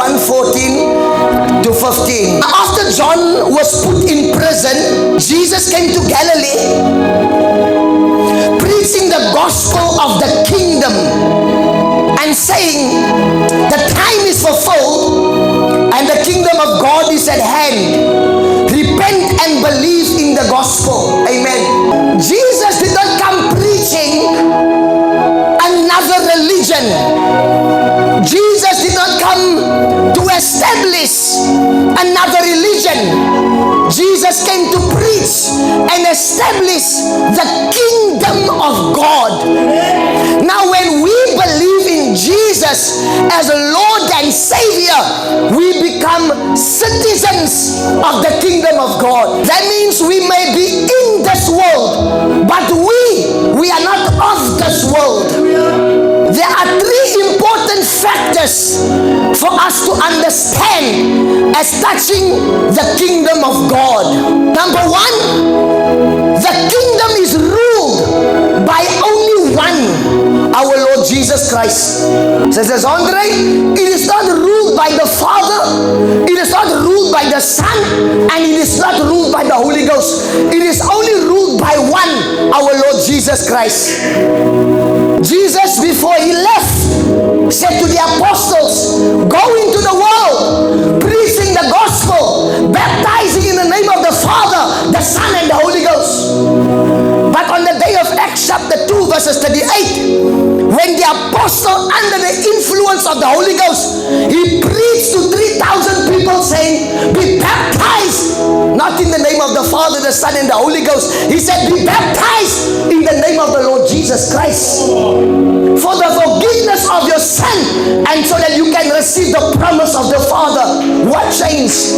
1:14 to 15. After John was put in prison, Jesus came to Galilee, preaching the gospel of the kingdom and saying, the time is fulfilled and the kingdom of God is at hand. Repent and believe in the gospel. Amen. Jesus did not come preaching another religion. Jesus did not come to establish another religion. Jesus came to preach and establish the kingdom of God. Now when we believe in Jesus as Lord and Savior, we become citizens of the kingdom of God. That means we may be in this world, but we are not of this world. There are three important factors for us to understand as touching the kingdom of God. Number one, the kingdom is ruled by only one, our Lord Jesus Christ. Says Andre, it is not ruled by the Father, it is not ruled by the Son, and it is not ruled by the Holy Ghost. It is only ruled by one, our Lord Jesus Christ. Jesus, before he left, said to the apostles, go into the world, preaching the gospel, baptizing in the name of the Father, the Son, and the Holy Ghost. But on the day of Acts chapter 2 verses 38, when the apostle, under the influence of the Holy Ghost, he preached to 3,000 people saying, be baptized, not in the name of the Father, the Son, and the Holy Ghost. He said, be baptized in the name of the Lord Jesus Christ for the forgiveness of your sin, and so that you can receive the promise of the Father. What changed?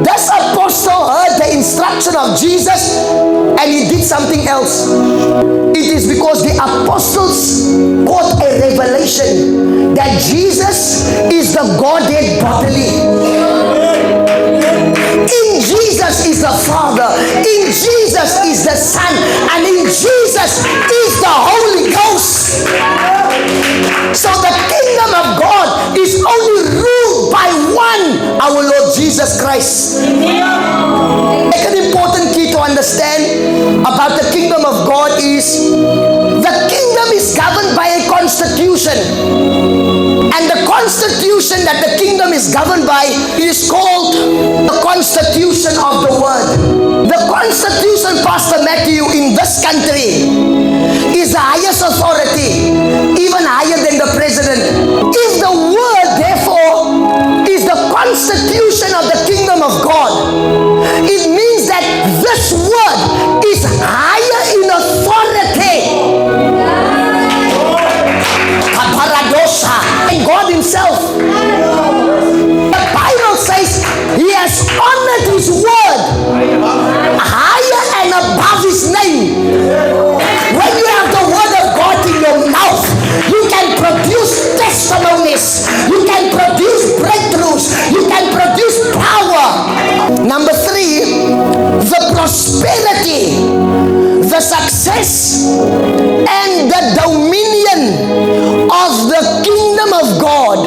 This apostle heard the instruction of Jesus and he did something else. It is because the apostles got a revelation that Jesus is the Godhead bodily. In Jesus is the Father, in Jesus is the Son, and in Jesus is the Holy Ghost. So the kingdom of God is only ruled by one, our Lord Jesus Christ. An important key to understand about the kingdom of God is the kingdom is governed by a constitution. And the constitution that the kingdom is governed by is called the Constitution of the Word. The Constitution, Pastor Matthew, in this country is the highest authority, even higher than the president. If the Word, therefore, is the constitution of the kingdom of God, it means that this Word is higher in authority. And God himself, the Bible says he has honored his word higher and above his name. When you have the word of God in your mouth, you can produce testimonies, you can produce breakthroughs, you can produce power. Number three, the prosperity, the success, and the dominion of the kingdom of God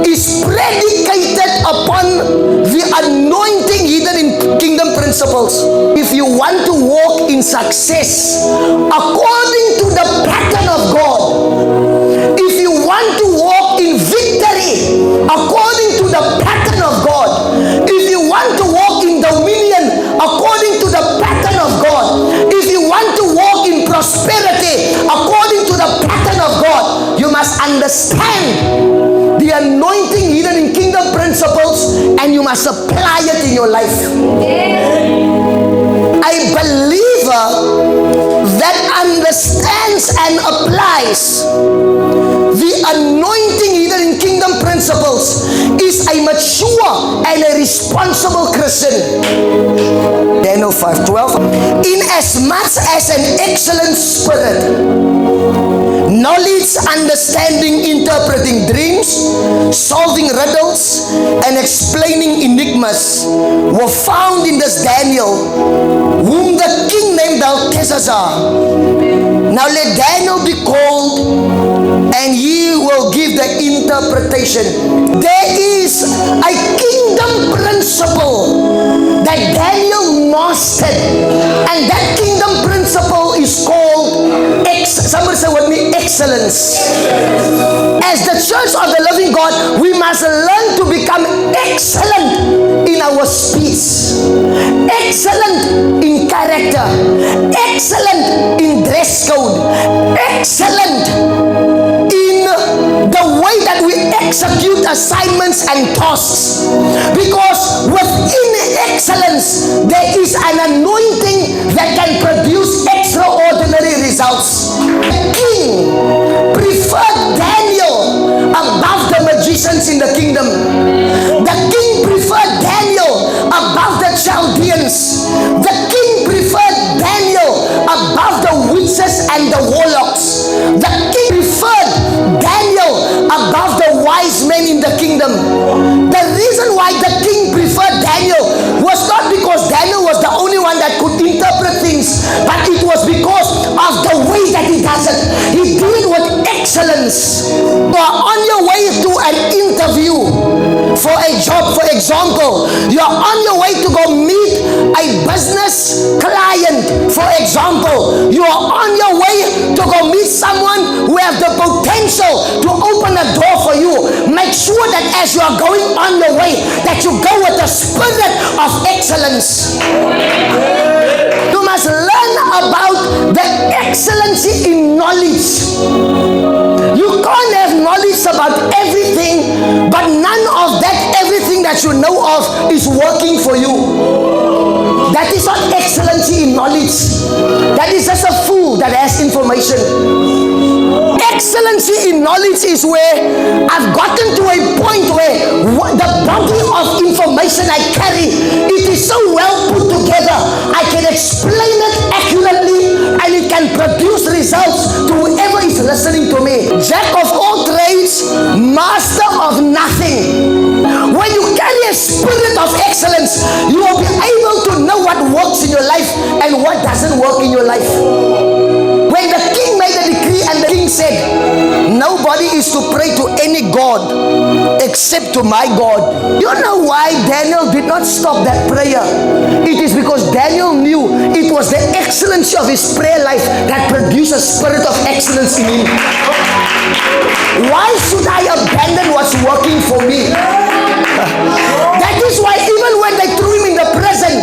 is predicated upon the anointing hidden in kingdom principles. If you want to walk in success according to the pattern of God, if you want to walk in victory according to the pattern of God, if you want to walk in dominion according to the pattern of God, if you want to walk in prosperity according to the pattern of God, you must understand the anointing hidden in kingdom principles and you must apply it in your life. A believer that understands and applies the anointing hidden in kingdom principles is a mature and a responsible Christian. Daniel 5:12. In as much as an excellent spirit, knowledge, understanding, interpreting dreams, solving riddles, and explaining enigmas were found in this Daniel, whom the king named Belteshazzar. Now let Daniel be called, and he will give the interpretation. There excellence. As the church of the living God, we must learn to become excellent in our speech, excellent in character, excellent in dress code, excellent in the way that we execute assignments and tasks. Because within excellence, there is an anointing that can produce extraordinary results. The king preferred Daniel above the magicians in the kingdom. The king preferred Daniel above the Chaldeans. The king preferred Daniel above the witches and the warlocks. The king preferred Daniel above the wise men in the kingdom. The reason why the king preferred Daniel was not because Daniel was the only one that could interpret things, but it was because of the way that he does it. He did it with excellence. You are on your way to an interview for a job, for example. You are on your way to go meet a business client, for example. You are on your way to go meet someone who has the potential to open a door for you. Make sure that as you are going on your way, that you go with the spirit of excellence. You must learn about the excellency in knowledge. You can't have knowledge about everything, but none of that everything that you know of is working for you. That is not excellency in knowledge. That is just a fool that has information. Excellency in knowledge is where I've gotten to a point where the body of information I carry, it is so well put together, I can explain it accurately and it can produce results to whoever is listening to me. Jack of all trades, master of nothing. When you carry a spirit of excellence, you will be able to know what works in your life and what doesn't work in your life. When the king made a decree and the king said, nobody is to pray to any God except to my God. You know why Daniel did not stop that prayer? It is because Daniel knew it was the excellency of his prayer life that produced a spirit of excellence in him. Why should I abandon what's working for me? That is why even when they threw him in the prison,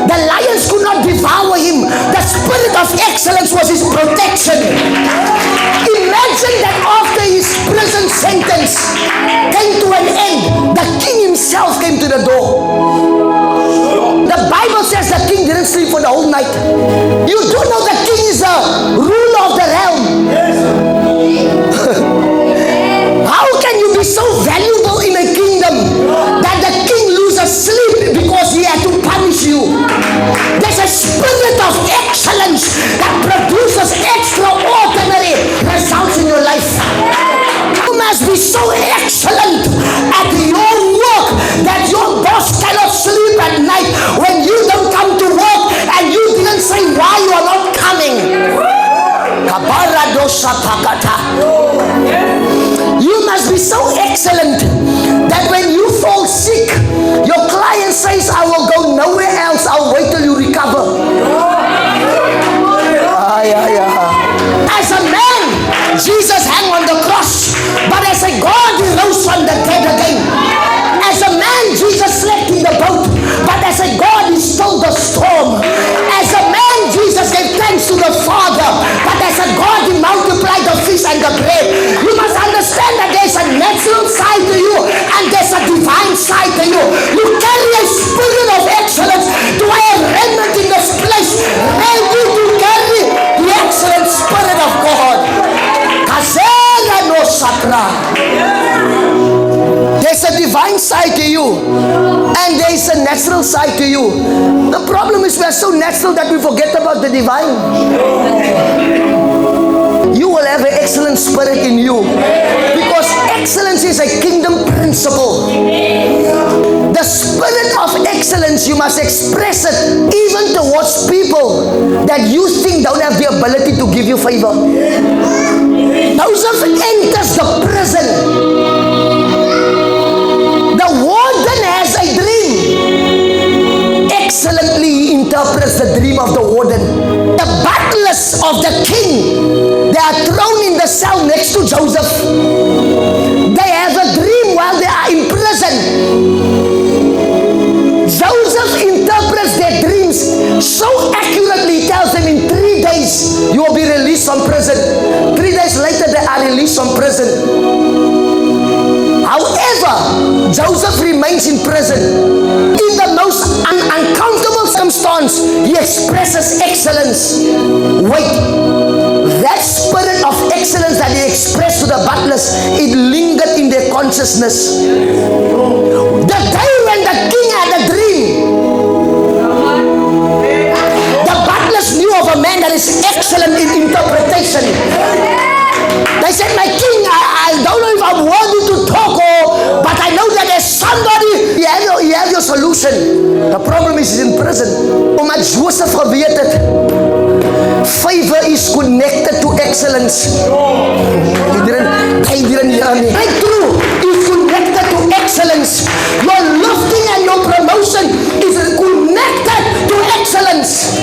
the lions could not devour him. The spirit of excellence was his protection. Imagine that after his prison sentence came to an end, the king himself came to the door. The Bible says the king didn't sleep for the whole night. You do know the king is the ruler of the realm. How can you be so valuable in a kingdom that the king loses sleep because he had to punish you? There's a spirit of excellence that produces extraordinary results in your life. You must be so excellent at your work that your boss cannot sleep at night when you don't come to work and you didn't say why you are not coming. You must be so excellent that when you fall sick, your client says, I will go nowhere else, I'll wait till you recover. As a man, Jesus hung on the cross, but as a God, he rose from the dead again. As a man, Jesus slept in the boat, but as a God, he stilled the storm. As a man, Jesus gave thanks to the Father, but as a God, he multiplied the fish and the bread. You must understand that there's a natural side to you and there's a divine side to you. You carry a spirit of excellence. Do I have remnant in this place? Ready to carry the excellent spirit of God. There's a divine side to you and there's a natural side to you. The problem is we are so natural that we forget about the divine. You will have an excellent spirit in you because excellence is a kingdom principle. The spirit of excellence, you must express it even towards people that you think don't have the ability to give you favor. Joseph enters the prison. The warden has a dream. Excellently he interprets the dream of the warden. The butlers of the king, they are thrown in the cell next to Joseph. They have a dream while they are in prison. Joseph interprets their dreams so accurately. He tells them in 3 days you will be released from prison. 3 days later they are released from prison. However, Joseph remains in prison. In the most uncomfortable circumstance, he expresses excellence. Wait, that spirit of excellence that he expressed to the butlers, it lingered in their consciousness. The day when the king had a dream, the butlers knew of a man that is excellent in interpretation. They said, my king, I don't know if I'm worthy to talk, but I know that there's somebody, he has your solution. The problem is he's in prison. Omdat Joseph geweet het, favor is connected to excellence. Breakthrough is connected to excellence. Your lifting and your promotion is connected to excellence.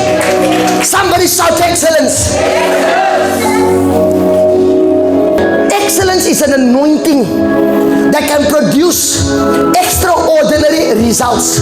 Somebody shout excellence. Excellence is an anointing that can produce extraordinary results.